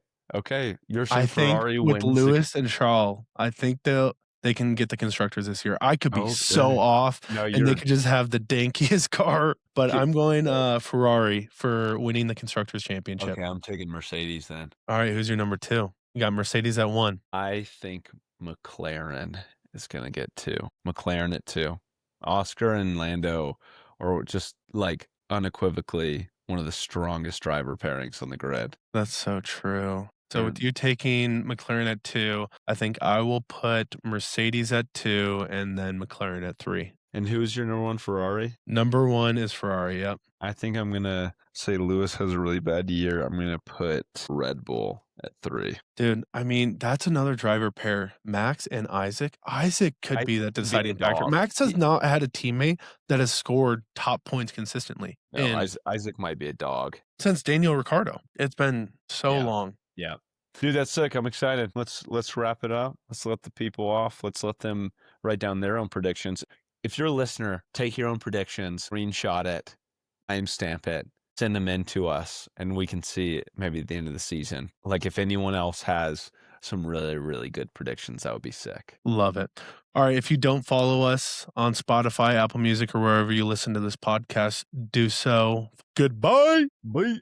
You're I saying Ferrari think with wins Lewis and Charles, I think they can get the constructors this year. I could be so off, and they could just have the dankiest car. But I'm going Ferrari for winning the constructors championship. Okay, I'm taking Mercedes then. All right, who's your number 2? You got Mercedes at 1. I think McLaren is going to get 2. McLaren at 2. Oscar and Lando are just like unequivocally one of the strongest driver pairings on the grid. That's so true. So with you taking McLaren at 2, I think I will put Mercedes at 2 and then McLaren at 3. And who's your number 1 Ferrari? Number 1 is Ferrari, yep. I think I'm going to say Lewis has a really bad year. I'm going to put Red Bull at 3. Dude, I mean, that's another driver pair. Max and Isaac. Isaac could be that deciding factor. Max has not had a teammate that has scored top points consistently. No, Isaac might be a dog. Since Daniel Ricciardo. It's been so long. Yeah. Dude, that's sick. I'm excited. Let's wrap it up. Let's let the people off. Let's let them write down their own predictions. If you're a listener, take your own predictions, screenshot it, timestamp it, send them in to us, and we can see it maybe at the end of the season. Like if anyone else has some really, really good predictions, that would be sick. Love it. All right. If you don't follow us on Spotify, Apple Music, or wherever you listen to this podcast, do so. Goodbye. Bye.